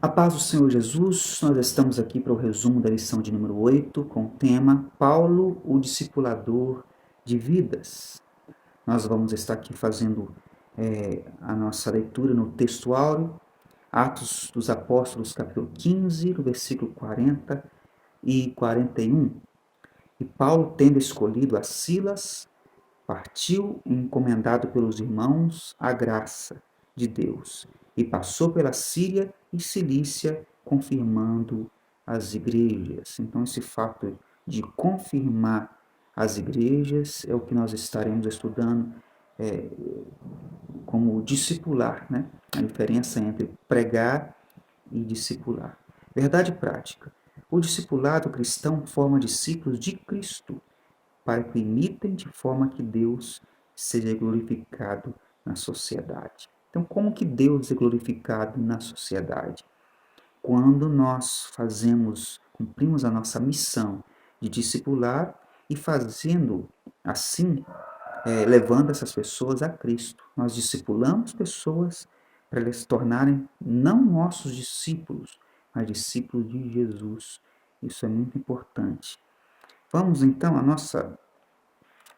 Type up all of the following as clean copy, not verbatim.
A paz do Senhor Jesus, nós estamos aqui para o resumo da lição de número 8, com o tema Paulo, o discipulador de vidas. Nós vamos estar aqui fazendo a nossa leitura no texto áureo, Atos dos Apóstolos, capítulo 15, do versículo 40 e 41. E Paulo, tendo escolhido a Silas, partiu encomendado pelos irmãos à graça de Deus e passou pela Síria e Cilícia, confirmando as igrejas. Então, esse fato de confirmar as igrejas é o que nós estaremos estudando como discipular, né? A diferença entre pregar e discipular. Verdade prática. O discipulado cristão forma discípulos de Cristo para que imitem de forma que Deus seja glorificado na sociedade. Então, como que Deus é glorificado na sociedade? Quando nós cumprimos a nossa missão de discipular e fazendo assim, levando essas pessoas a Cristo. Nós discipulamos pessoas para elas se tornarem não nossos discípulos, mas discípulos de Jesus. Isso é muito importante. Vamos então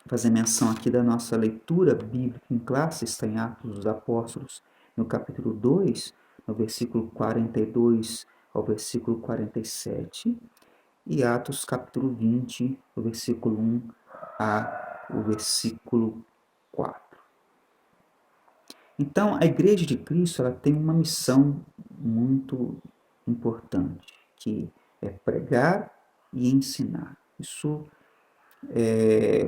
fazer menção aqui da nossa leitura bíblica em classe, está em Atos dos Apóstolos, no capítulo 2, no versículo 42 ao versículo 47, e Atos capítulo 20, do versículo 1 ao versículo 4. Então, a Igreja de Cristo ela tem uma missão muito importante, que é pregar e ensinar. Isso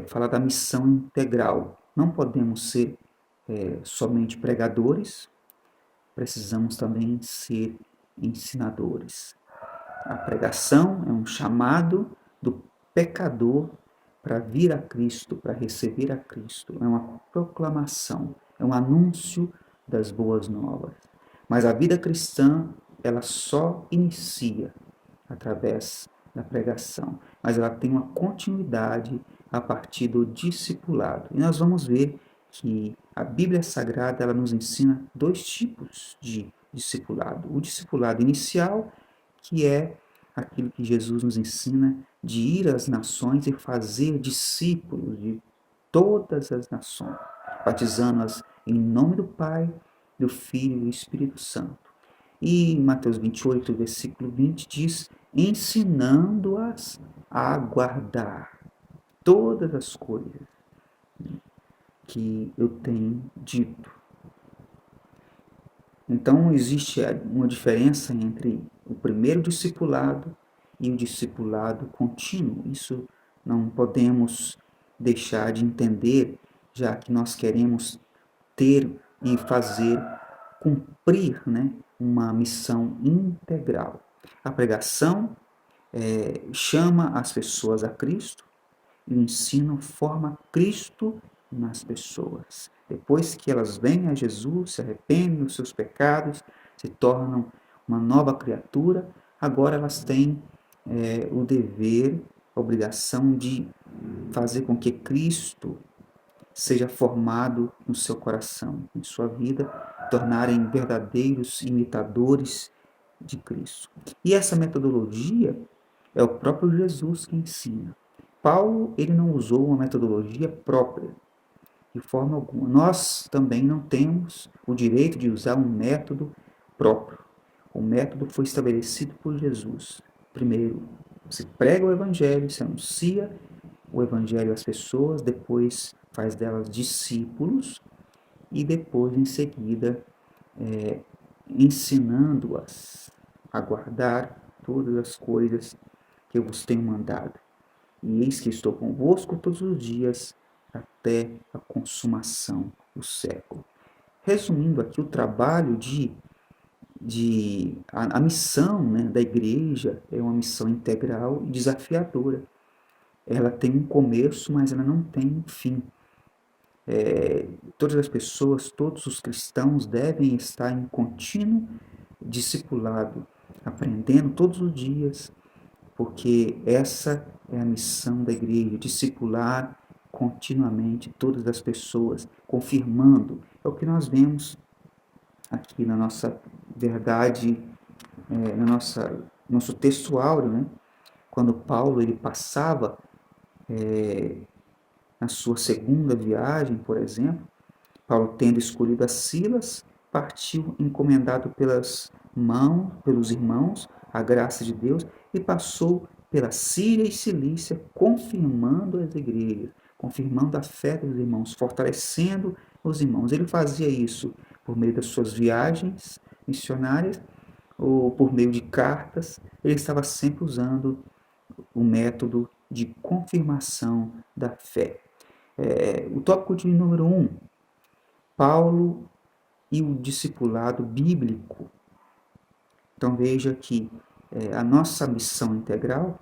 falar da missão integral. Não podemos ser somente pregadores, precisamos também ser ensinadores. A pregação é um chamado do pecador para vir a Cristo, para receber a Cristo. É uma proclamação, é um anúncio das boas novas. Mas a vida cristã, ela só inicia através da pregação, mas ela tem uma continuidade a partir do discipulado. E nós vamos ver que a Bíblia Sagrada ela nos ensina dois tipos de discipulado. O discipulado inicial, que é aquilo que Jesus nos ensina de ir às nações e fazer discípulos de todas as nações, batizando-as em nome do Pai, do Filho e do Espírito Santo. E em Mateus 28, versículo 20, diz: ensinando-as a guardar todas as coisas que eu tenho dito. Então, existe uma diferença entre o primeiro discipulado e o discipulado contínuo. Isso não podemos deixar de entender, já que nós queremos ter e fazer cumprir, né, uma missão integral. A pregação chama as pessoas a Cristo e o ensino forma Cristo nas pessoas. Depois que elas vêm a Jesus, se arrependem dos seus pecados, se tornam uma nova criatura, agora elas têm o dever, a obrigação de fazer com que Cristo seja formado no seu coração, em sua vida, tornarem verdadeiros imitadores de Cristo. E essa metodologia é o próprio Jesus que ensina. Paulo, ele não usou uma metodologia própria, de forma alguma. Nós também não temos o direito de usar um método próprio. O método foi estabelecido por Jesus. Primeiro, se prega o evangelho, se anuncia o evangelho às pessoas, depois faz delas discípulos e depois, em seguida, ensinando-as a guardar todas as coisas que eu vos tenho mandado. E eis que estou convosco todos os dias até a consumação do século. Resumindo aqui, o trabalho a missão, né, da igreja é uma missão integral e desafiadora. Ela tem um começo, mas ela não tem um fim. Todas as pessoas, todos os cristãos devem estar em contínuo discipulado, aprendendo todos os dias, porque essa é a missão da igreja, discipular continuamente todas as pessoas, confirmando. É o que nós vemos aqui na nossa verdade, no nosso texto áureo, né? Quando Paulo ele passava na sua segunda viagem, por exemplo, Paulo, tendo escolhido as Silas, partiu encomendado pelos irmãos, a graça de Deus, e passou pela Síria e Cilícia, confirmando as igrejas, confirmando a fé dos irmãos, fortalecendo os irmãos. Ele fazia isso por meio das suas viagens missionárias ou por meio de cartas. Ele estava sempre usando o método de confirmação da fé. O tópico de número 1, Paulo e o discipulado bíblico. Então veja que a nossa missão integral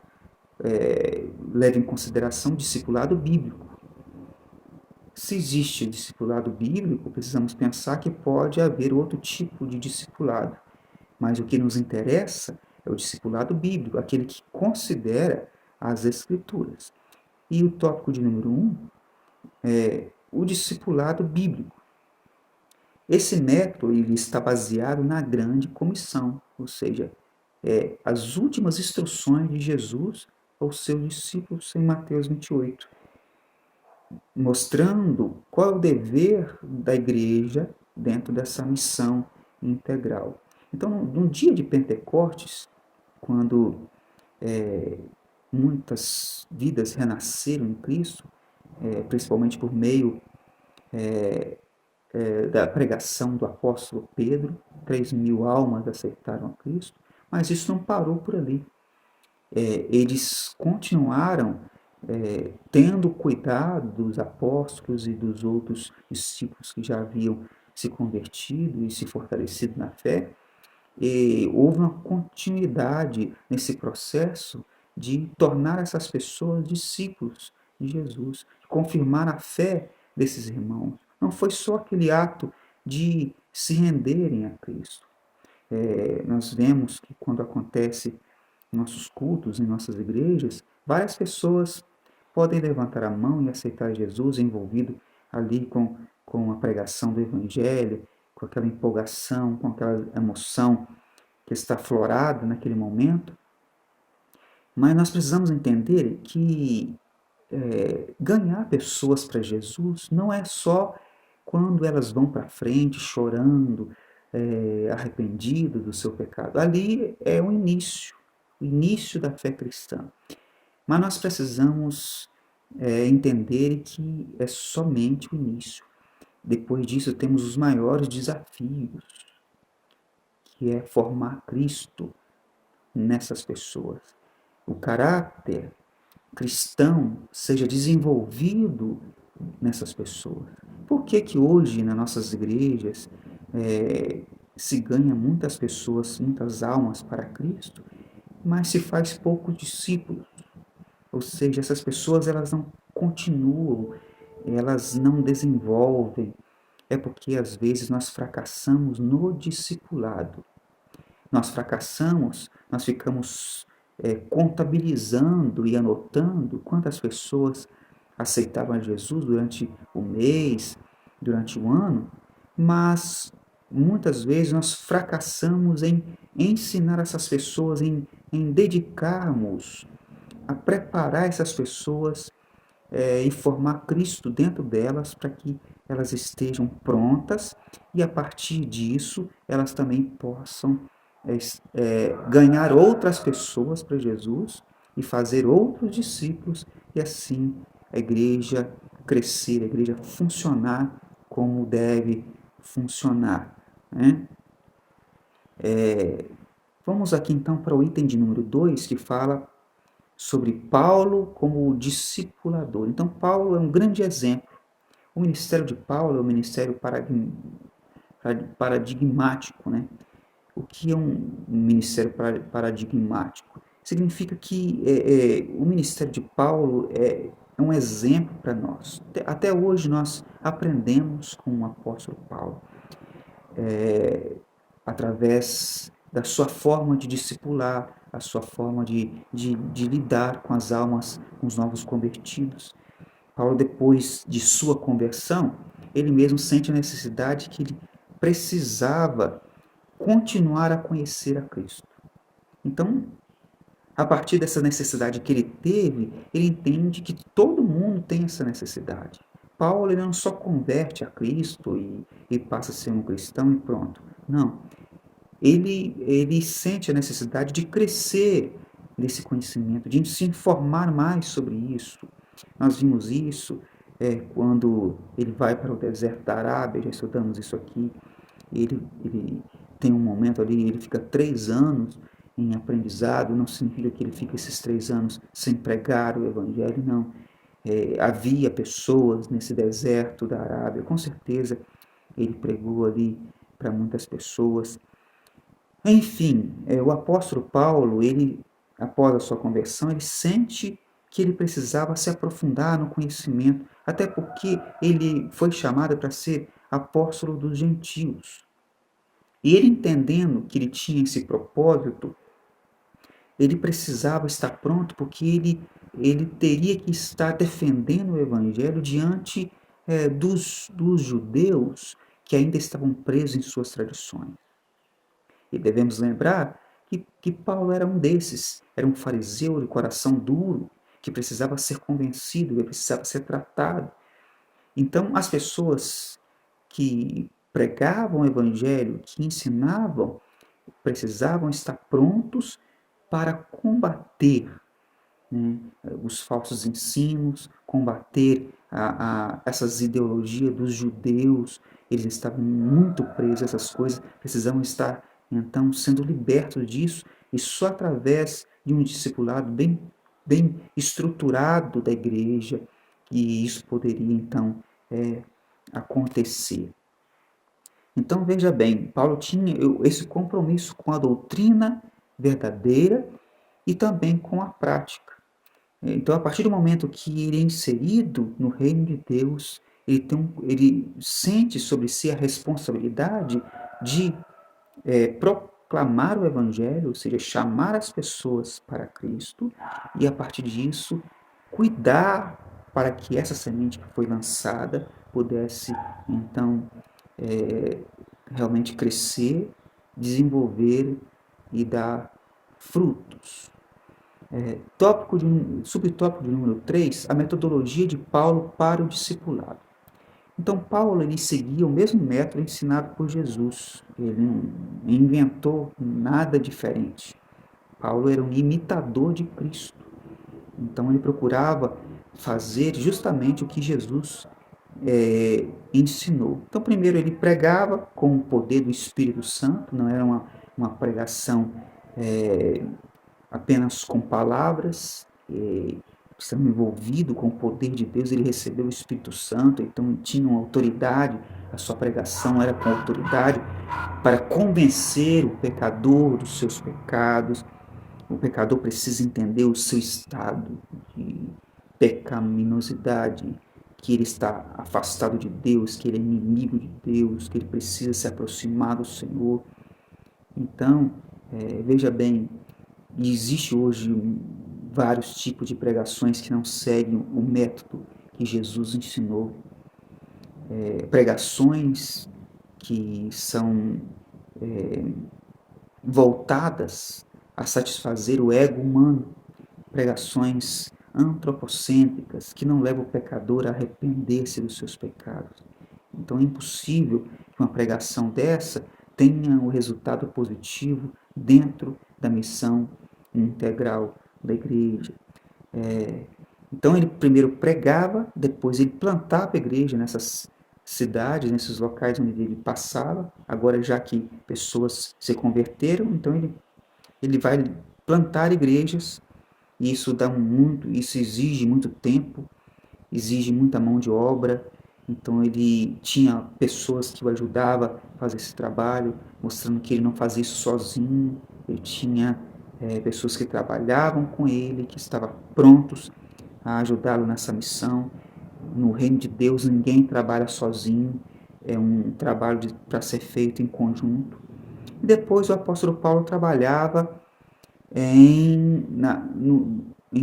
leva em consideração o discipulado bíblico. Se existe discipulado bíblico, precisamos pensar que pode haver outro tipo de discipulado. Mas o que nos interessa é o discipulado bíblico, aquele que considera as Escrituras. E o tópico de número 1 é o discipulado bíblico. Esse método ele está baseado na grande comissão, ou seja, as últimas instruções de Jesus aos seus discípulos em Mateus 28, mostrando qual é o dever da igreja dentro dessa missão integral. Então, no dia de Pentecostes, quando muitas vidas renasceram em Cristo, principalmente por meio da pregação do apóstolo Pedro, 3.000 almas aceitaram a Cristo, mas isso não parou por ali. Eles continuaram tendo cuidado dos apóstolos e dos outros discípulos que já haviam se convertido e se fortalecido na fé, e houve uma continuidade nesse processo de tornar essas pessoas discípulos de Jesus, de confirmar a fé desses irmãos. Não foi só aquele ato de se renderem a Cristo. Nós vemos que quando acontece em nossos cultos, em nossas igrejas, várias pessoas podem levantar a mão e aceitar Jesus envolvido ali com a pregação do Evangelho, com aquela empolgação, com aquela emoção que está aflorada naquele momento. Mas nós precisamos entender que ganhar pessoas para Jesus não é só quando elas vão para frente chorando, arrependido do seu pecado. Ali é o início da fé cristã. Mas nós precisamos entender que é somente o início. Depois disso, temos os maiores desafios, que é formar Cristo nessas pessoas. O caráter cristão seja desenvolvido nessas pessoas. Por que que hoje, nas nossas igrejas, se ganha muitas pessoas, muitas almas para Cristo, mas se faz poucos discípulos? Ou seja, essas pessoas elas não continuam, elas não desenvolvem. É porque às vezes nós fracassamos no discipulado. Nós fracassamos, nós ficamos contabilizando e anotando quantas pessoas aceitaram a Jesus durante o mês, durante o ano, mas muitas vezes nós fracassamos em ensinar essas pessoas, em dedicarmos a preparar essas pessoas e formar Cristo dentro delas para que elas estejam prontas e a partir disso elas também possam ganhar outras pessoas para Jesus e fazer outros discípulos e assim a igreja crescer, a igreja funcionar como deve funcionar. Né? Vamos aqui então para o item de número 2, que fala sobre Paulo como discipulador. Então, Paulo é um grande exemplo. O ministério de Paulo é um ministério paradigmático. Né? O que é um ministério paradigmático? Significa que o ministério de Paulo é um exemplo para nós. Até hoje nós aprendemos com o apóstolo Paulo, através da sua forma de discipular, a sua forma de lidar com as almas, com os novos convertidos. Paulo, depois de sua conversão, ele mesmo sente a necessidade que ele precisava continuar a conhecer a Cristo. Então, a partir dessa necessidade que ele teve, ele entende que todo mundo tem essa necessidade. Paulo ele não só converte a Cristo e passa a ser um cristão e pronto. Não. Ele sente a necessidade de crescer nesse conhecimento, de se informar mais sobre isso. Nós vimos isso quando ele vai para o deserto da Arábia, já estudamos isso aqui. Ele tem um momento ali, ele fica 3 anos em aprendizado, não significa que ele fica esses 3 anos sem pregar o Evangelho, não. Havia pessoas nesse deserto da Arábia, com certeza ele pregou ali para muitas pessoas. Enfim, o apóstolo Paulo, ele, após a sua conversão, ele sente que ele precisava se aprofundar no conhecimento, até porque ele foi chamado para ser apóstolo dos gentios. E ele entendendo que ele tinha esse propósito, ele precisava estar pronto, porque ele teria que estar defendendo o evangelho diante dos judeus que ainda estavam presos em suas tradições. E devemos lembrar que Paulo era um desses, era um fariseu de coração duro, que precisava ser convencido, que precisava ser tratado. Então, as pessoas que pregavam o evangelho, que ensinavam, precisavam estar prontos para combater, né, os falsos ensinos, combater essas ideologias dos judeus. Eles estavam muito presos a essas coisas, precisavam estar, então, sendo libertos disso, e só através de um discipulado bem estruturado da igreja, que isso poderia, então, acontecer. Então, veja bem, Paulo tinha esse compromisso com a doutrina verdadeira e também com a prática. Então, a partir do momento que ele é inserido no reino de Deus, ele sente sobre si a responsabilidade de proclamar o evangelho, ou seja, chamar as pessoas para Cristo, e a partir disso, cuidar para que essa semente que foi lançada pudesse, então, realmente crescer, desenvolver e dar frutos. Subtópico de número 3, a metodologia de Paulo para o discipulado. Então, Paulo ele seguia o mesmo método ensinado por Jesus. Ele não inventou nada diferente. Paulo era um imitador de Cristo. Então, ele procurava fazer justamente o que Jesus ensinou. Então, primeiro, ele pregava com o poder do Espírito Santo, não era uma pregação apenas com palavras, estando envolvido com o poder de Deus. Ele recebeu o Espírito Santo, então tinha uma autoridade, a sua pregação era com autoridade para convencer o pecador dos seus pecados. O pecador precisa entender o seu estado de pecaminosidade, que ele está afastado de Deus, que ele é inimigo de Deus, que ele precisa se aproximar do Senhor. Então, veja bem, existe hoje vários tipos de pregações que não seguem o método que Jesus ensinou. Pregações que são voltadas a satisfazer o ego humano, pregações antropocêntricas que não levam o pecador a arrepender-se dos seus pecados. Então é impossível que uma pregação dessa tenha o resultado positivo dentro da missão integral da igreja. Então ele primeiro pregava, depois ele plantava a igreja nessas cidades, nesses locais onde ele passava. Agora, já que pessoas se converteram, então ele vai plantar igrejas, e isso exige muito tempo, exige muita mão de obra. Então ele tinha pessoas que o ajudavam a fazer esse trabalho, mostrando que ele não fazia isso sozinho. Ele tinha pessoas que trabalhavam com ele, que estavam prontos a ajudá-lo nessa missão. No reino de Deus ninguém trabalha sozinho, é um trabalho para ser feito em conjunto. E depois o apóstolo Paulo trabalhava em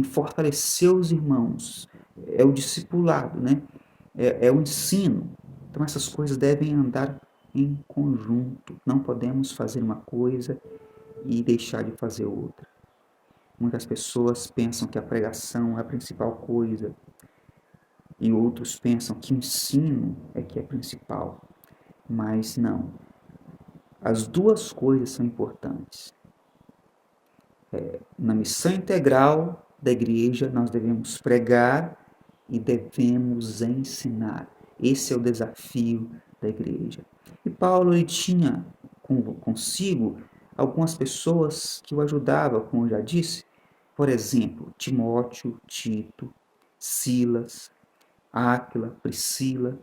fortalecer os irmãos. É o discipulado, né? É o ensino. Então essas coisas devem andar em conjunto. Não podemos fazer uma coisa e deixar de fazer outra. Muitas pessoas pensam que a pregação é a principal coisa e outros pensam que o ensino é que é principal. Mas não. As duas coisas são importantes. Na missão integral da igreja, nós devemos pregar e devemos ensinar. Esse é o desafio da igreja. E Paulo ele tinha consigo algumas pessoas que o ajudavam, como eu já disse, por exemplo, Timóteo, Tito, Silas, Áquila, Priscila,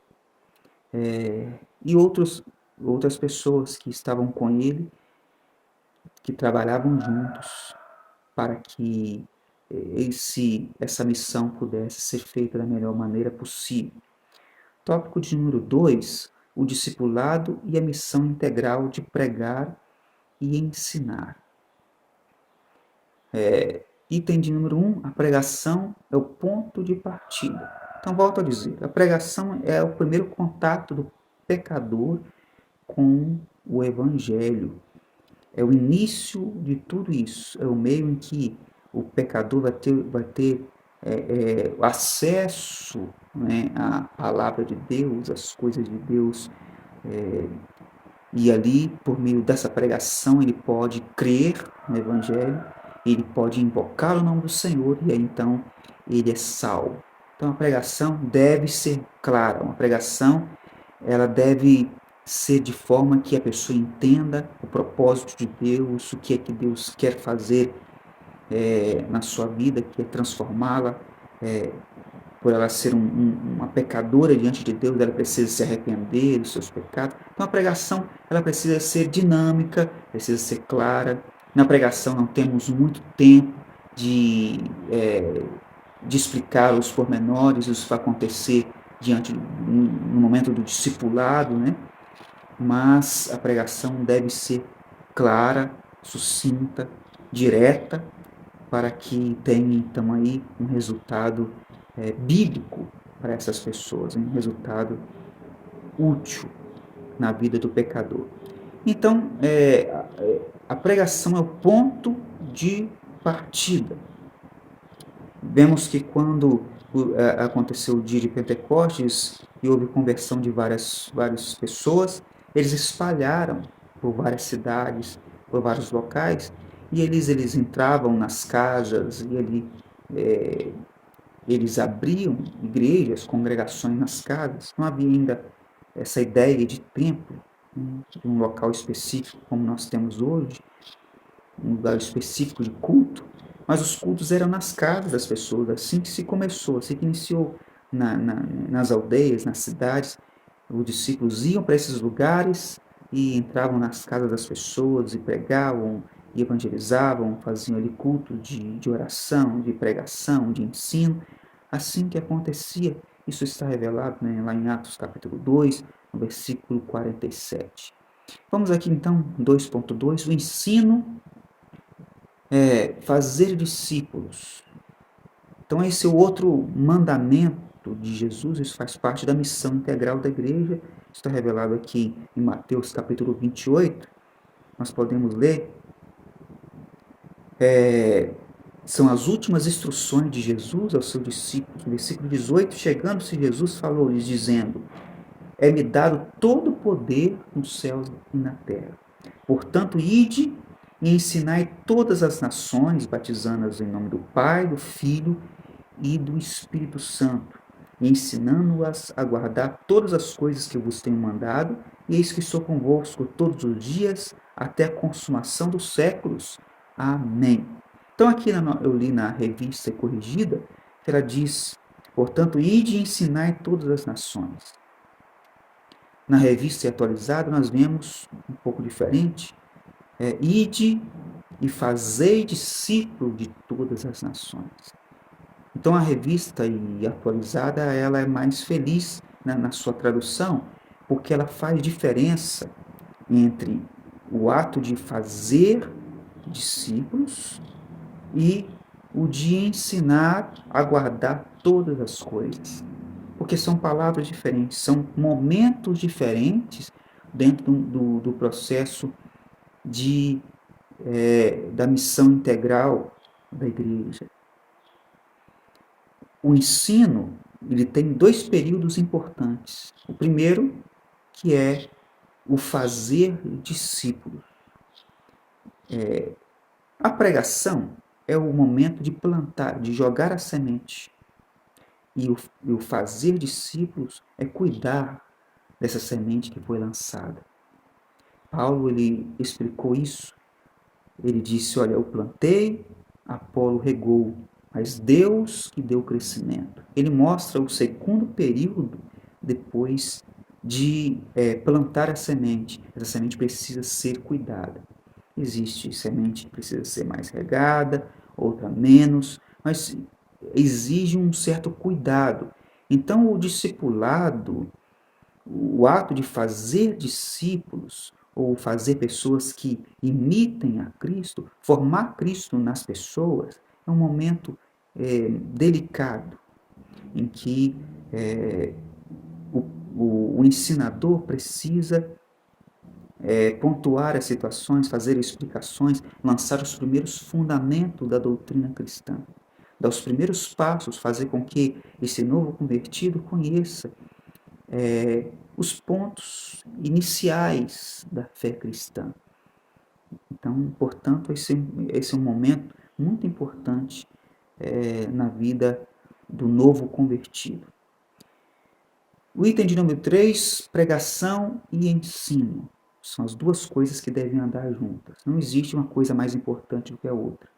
e outras pessoas que estavam com ele, que trabalhavam juntos para que essa missão pudesse ser feita da melhor maneira possível. Tópico de número 2, o discipulado e a missão integral de pregar e ensinar. Item de número 1, a pregação é o ponto de partida. Então, volto a dizer, a pregação é o primeiro contato do pecador com o Evangelho. É o início de tudo isso, é o meio em que o pecador vai ter acesso, né, à palavra de Deus, às coisas de Deus, e ali, por meio dessa pregação, ele pode crer no Evangelho, ele pode invocar o nome do Senhor, e aí então ele é salvo. Então a pregação deve ser clara, uma pregação ela deve ser de forma que a pessoa entenda o propósito de Deus, o que é que Deus quer fazer na sua vida, que é transformá-la, por ela ser uma pecadora diante de Deus, ela precisa se arrepender dos seus pecados. Então a pregação ela precisa ser dinâmica, precisa ser clara. Na pregação não temos muito tempo de explicar os pormenores, isso vai acontecer no momento do discipulado, né? Mas a pregação deve ser clara, sucinta, direta, para que tenha então aí um resultado bíblico para essas pessoas, um resultado útil na vida do pecador. Então, a pregação é o ponto de partida. Vemos que quando aconteceu o dia de Pentecostes e houve conversão de várias pessoas, eles espalharam por várias cidades, por vários locais, e eles entravam nas casas e ali eles abriam igrejas, congregações nas casas. Não havia ainda essa ideia de templo, de um local específico como nós temos hoje, um lugar específico de culto, mas os cultos eram nas casas das pessoas, assim que se começou, assim que iniciou nas aldeias, nas cidades, os discípulos iam para esses lugares e entravam nas casas das pessoas e pregavam, e evangelizavam, faziam ali culto de oração, de pregação, de ensino, assim que acontecia. Isso está revelado, né, lá em Atos capítulo 2, no versículo 47. Vamos aqui então, 2.2, o ensino fazer discípulos. Então esse é o outro mandamento de Jesus, isso faz parte da missão integral da igreja, está revelado aqui em Mateus capítulo 28, nós podemos ler, são as últimas instruções de Jesus aos seus discípulos, no versículo 18, chegando-se Jesus falou-lhes dizendo, é-me dado todo o poder nos céus e na terra. Portanto, ide e ensinai todas as nações, batizando-as em nome do Pai, do Filho e do Espírito Santo, e ensinando-as a guardar todas as coisas que eu vos tenho mandado, e eis que estou convosco todos os dias, até a consumação dos séculos. Amém. Então aqui eu li na revista corrigida, que ela diz, portanto, ide e ensinai todas as nações. Na revista atualizada nós vemos um pouco diferente, ide e fazei discípulo de todas as nações. Então a revista e atualizada ela é mais feliz, né, na sua tradução, porque ela faz diferença entre o ato de fazer discípulos e o de ensinar a guardar todas as coisas. Porque são palavras diferentes, são momentos diferentes dentro do processo da missão integral da igreja. O ensino, ele tem dois períodos importantes. O primeiro, que é o fazer discípulos. A pregação é o momento de plantar, de jogar a semente. E o fazer discípulos é cuidar dessa semente que foi lançada. Paulo, ele explicou isso. Ele disse, olha, eu plantei, Apolo regou, mas Deus que deu o crescimento. Ele mostra o segundo período depois de plantar a semente. Essa semente precisa ser cuidada. Existe semente que precisa ser mais regada, outra menos, mas exige um certo cuidado. Então, o discipulado, o ato de fazer discípulos, ou fazer pessoas que imitem a Cristo, formar Cristo nas pessoas, é um momento delicado, em que o ensinador precisa pontuar as situações, fazer explicações, lançar os primeiros fundamentos da doutrina cristã, dar os primeiros passos, fazer com que esse novo convertido conheça os pontos iniciais da fé cristã. Então, portanto, esse é um momento muito importante na vida do novo convertido. O item de número 3, pregação e ensino. São as duas coisas que devem andar juntas. Não existe uma coisa mais importante do que a outra.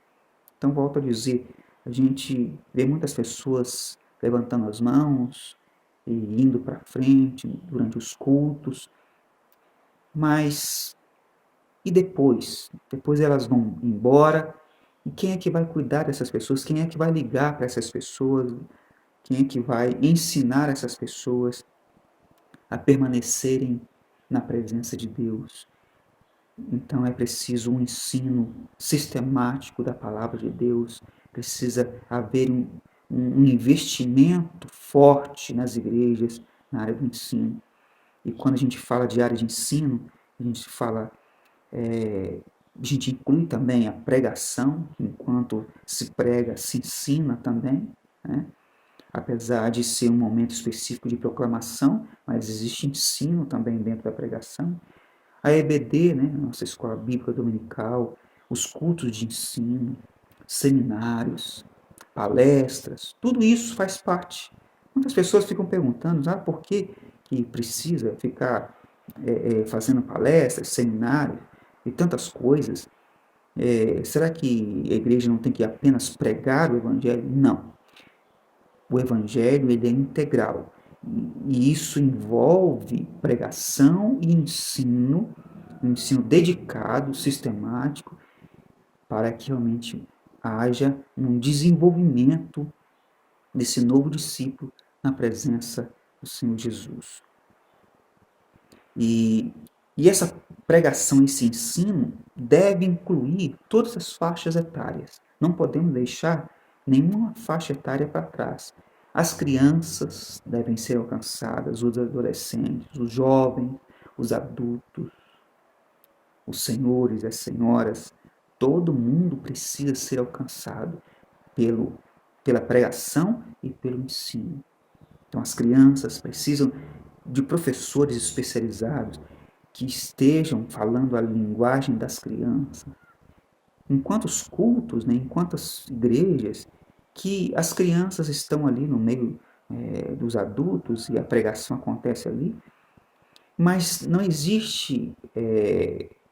Então, volto a dizer, a gente vê muitas pessoas levantando as mãos e indo para frente durante os cultos, mas e depois? Depois elas vão embora, e quem é que vai cuidar dessas pessoas? Quem é que vai ligar para essas pessoas? Quem é que vai ensinar essas pessoas a permanecerem na presença de Deus? Então é preciso um ensino sistemático da palavra de Deus, precisa haver um investimento forte nas igrejas na área do ensino. E quando a gente fala de área de ensino, a gente inclui também a pregação, enquanto se prega, se ensina também, né? Apesar de ser um momento específico de proclamação, mas existe ensino também dentro da pregação. A EBD, né, nossa escola bíblica dominical, os cultos de ensino, seminários, palestras, tudo isso faz parte. Muitas pessoas ficam perguntando, por que precisa ficar fazendo palestras, seminários e tantas coisas? Será que a igreja não tem que apenas pregar o evangelho? Não. O evangelho ele é integral. E isso envolve pregação e ensino, um ensino dedicado, sistemático, para que realmente haja um desenvolvimento desse novo discípulo na presença do Senhor Jesus. E essa pregação, esse ensino, deve incluir todas as faixas etárias. Não podemos deixar nenhuma faixa etária para trás. As crianças devem ser alcançadas, os adolescentes, os jovens, os adultos, os senhores, as senhoras. Todo mundo precisa ser alcançado pela pregação e pelo ensino. Então, as crianças precisam de professores especializados que estejam falando a linguagem das crianças. Enquanto os cultos, né, enquanto as igrejas, que as crianças estão ali no meio dos adultos e a pregação acontece ali, mas não existe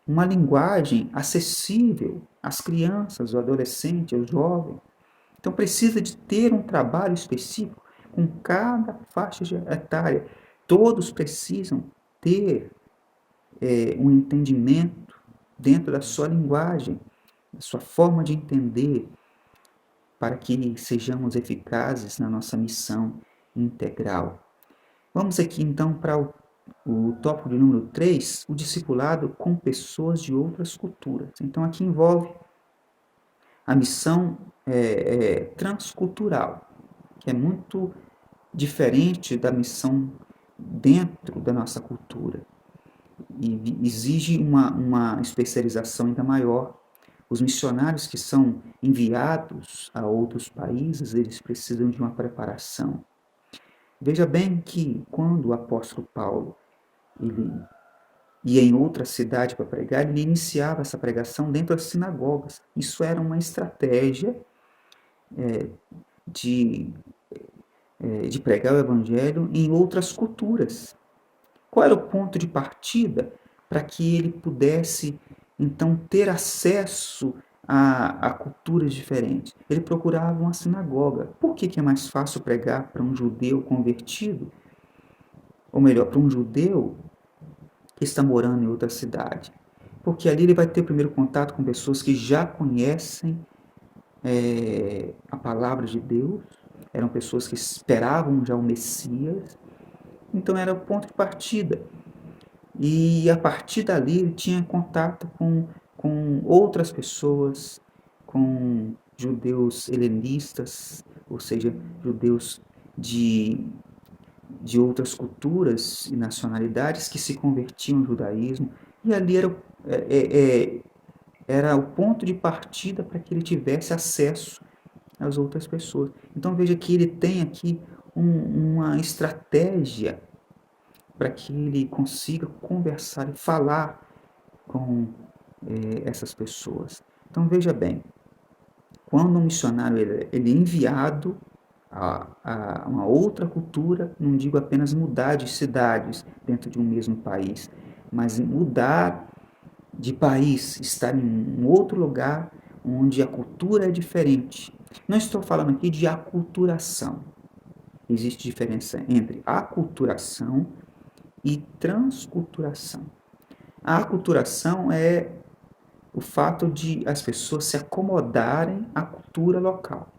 uma linguagem acessível às crianças, ao adolescente, ao jovem. Então precisa de ter um trabalho específico com cada faixa etária. Todos precisam ter um entendimento dentro da sua linguagem, da sua forma de entender, para que sejamos eficazes na nossa missão integral. Vamos aqui então para o tópico de número 3, o discipulado com pessoas de outras culturas. Então aqui envolve a missão transcultural, que é muito diferente da missão dentro da nossa cultura. e exige uma especialização ainda maior. Os missionários que são enviados a outros países, eles precisam de uma preparação. Veja bem que quando o apóstolo Paulo ele ia em outra cidade para pregar, ele iniciava essa pregação dentro das sinagogas. Isso era uma estratégia de, de pregar o evangelho em outras culturas. Qual era o ponto de partida para que ele pudesse, então, ter acesso a culturas diferentes? Ele procurava uma sinagoga. Por que é mais fácil pregar para um judeu convertido? Ou melhor, para um judeu que está morando em outra cidade? Porque ali ele vai ter primeiro contato com pessoas que já conhecem a palavra de Deus, eram pessoas que esperavam já o Messias, então era o ponto de partida. E a partir dali ele tinha contato com outras pessoas, com judeus helenistas, ou seja, judeus de, de outras culturas e nacionalidades que se convertiam ao judaísmo. E ali era o ponto de partida para que ele tivesse acesso às outras pessoas. Então veja que ele tem aqui uma estratégia para que ele consiga conversar e falar com essas pessoas. Então veja bem, quando um missionário ele é enviado a uma outra cultura, não digo apenas mudar de cidades dentro de um mesmo país, mas mudar de país, estar em um outro lugar onde a cultura é diferente. Não estou falando aqui de aculturação. Existe diferença entre aculturação e transculturação. A aculturação é o fato de as pessoas se acomodarem à cultura local.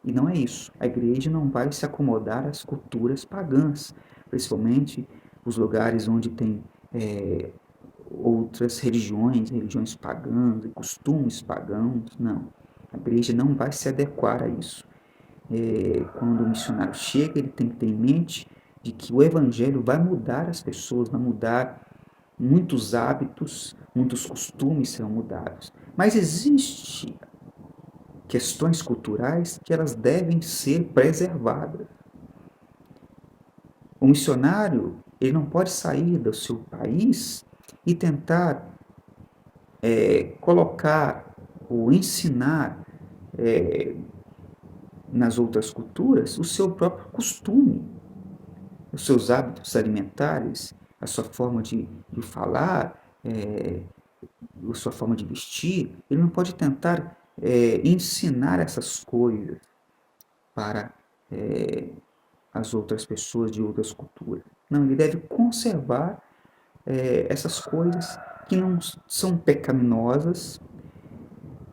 E não é isso. A igreja não vai se acomodar às culturas pagãs, principalmente os lugares onde tem outras religiões pagãs, costumes pagãos. Não. A igreja não vai se adequar a isso. Quando o missionário chega, ele tem que ter em mente de que o evangelho vai mudar as pessoas, vai mudar muitos hábitos, muitos costumes serão mudados. Mas existe questões culturais que elas devem ser preservadas. O missionário, ele não pode sair do seu país e tentar colocar ou ensinar nas outras culturas o seu próprio costume, os seus hábitos alimentares, a sua forma de falar, a sua forma de vestir. Ele não pode tentar ensinar essas coisas para as outras pessoas de outras culturas. Não, ele deve conservar essas coisas que não são pecaminosas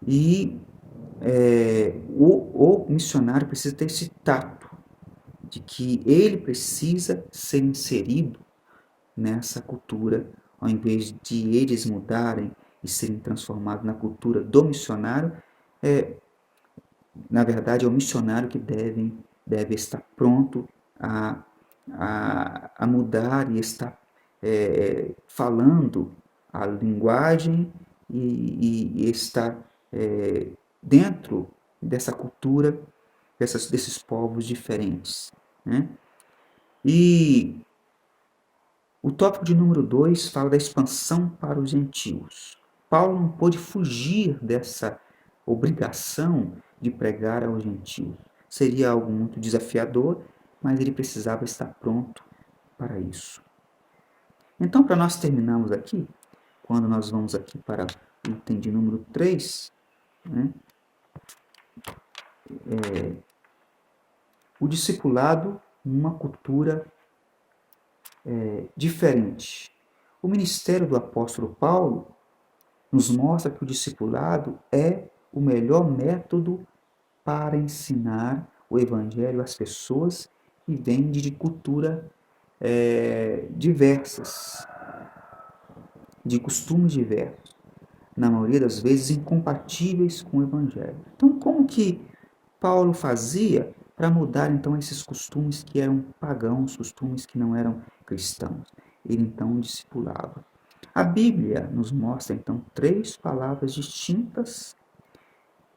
e o missionário precisa ter esse tato de que ele precisa ser inserido nessa cultura, ao invés de eles mudarem e serem transformados na cultura do missionário. Na verdade, é o missionário que deve estar pronto a mudar e estar falando a linguagem e estar dentro dessa cultura, desses povos diferentes. Né? E o tópico de número 2 fala da expansão para os gentios. Paulo não pôde fugir dessa obrigação de pregar aos gentios. Seria algo muito desafiador, mas ele precisava estar pronto para isso. Então, para nós terminarmos aqui, quando nós vamos aqui para o item de número 3, né, o discipulado numa cultura diferente. O ministério do apóstolo Paulo nos mostra que o discipulado é o melhor método para ensinar o evangelho às pessoas que vêm de cultura diversas, de costumes diversos, na maioria das vezes incompatíveis com o evangelho. Então, como que Paulo fazia para mudar então esses costumes que eram pagãos, costumes que não eram cristãos? ele então discipulava. A Bíblia nos mostra então 3 palavras distintas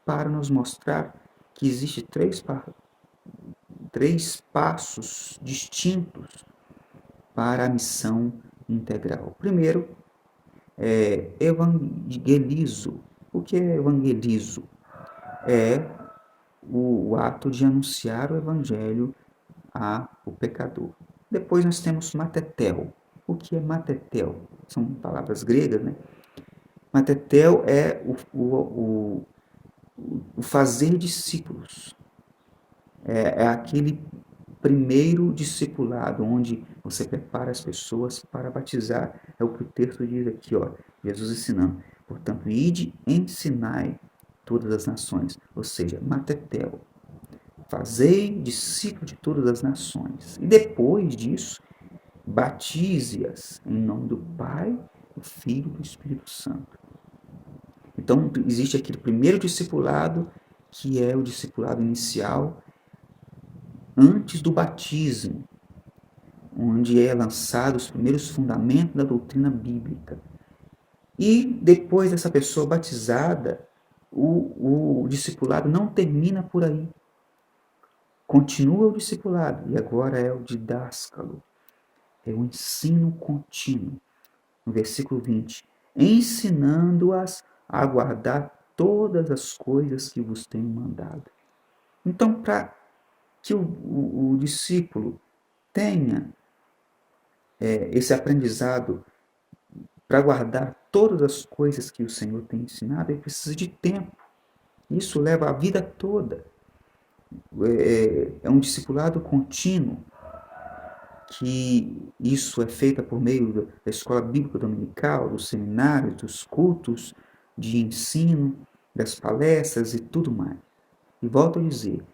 para nos mostrar que existe 3 passos distintos para a missão integral. Primeiro, evangelizo. O que é evangelizo? É o ato de anunciar o evangelho ao pecador. Depois nós temos matetel. O que é matetel? São palavras gregas, né? Matetel é o fazer discípulos. É aquele primeiro discipulado, onde você prepara as pessoas para batizar. É o que o texto diz aqui, ó, Jesus ensinando. Portanto, ide, ensinai todas as nações. Ou seja, matetel. Fazei discípulo de todas as nações. E depois disso, batize-as em nome do Pai, do Filho e do Espírito Santo. Então, existe aquele primeiro discipulado, que é o discipulado inicial, antes do batismo, onde é lançado os primeiros fundamentos da doutrina bíblica. E depois dessa pessoa batizada, o discipulado não termina por aí. Continua o discipulado, e agora é o didáscalo, é o ensino contínuo. No versículo 20, ensinando-as a guardar todas as coisas que vos tenho mandado. Então, para que o discípulo tenha esse aprendizado para guardar todas as coisas que o Senhor tem ensinado, ele precisa de tempo. Isso leva a vida toda. É um discipulado contínuo, que isso é feito por meio da escola bíblica dominical, dos seminários, dos cultos de ensino, das palestras e tudo mais. E volto a dizer,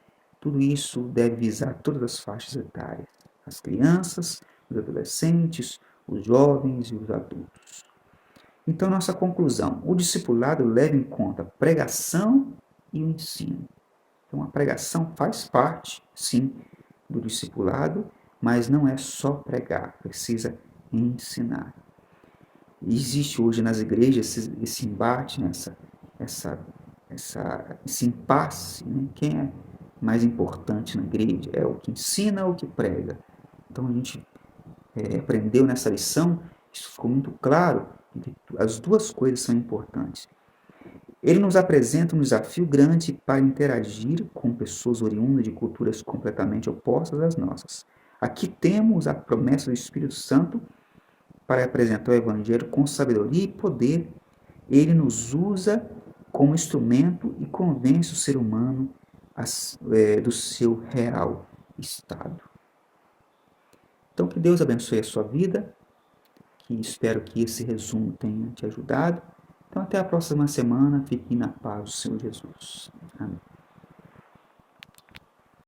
tudo isso deve visar todas as faixas etárias, as crianças, os adolescentes, os jovens e os adultos. Então, nossa conclusão, o discipulado leva em conta a pregação e o ensino. Então, a pregação faz parte, sim, do discipulado, mas não é só pregar, precisa ensinar. E existe hoje nas igrejas esse embate, né? Esse impasse, né? Quem é mais importante na igreja? É o que ensina ou o que prega? Então a gente aprendeu nessa lição, isso ficou muito claro, que as duas coisas são importantes. Ele nos apresenta um desafio grande para interagir com pessoas oriundas de culturas completamente opostas às nossas. Aqui temos a promessa do Espírito Santo para apresentar o Evangelho com sabedoria e poder. Ele nos usa como instrumento e convence o ser humano do seu real estado. Então, que Deus abençoe a sua vida, que espero que esse resumo tenha te ajudado. Então, até a próxima semana. Fique na paz do Senhor Jesus. Amém.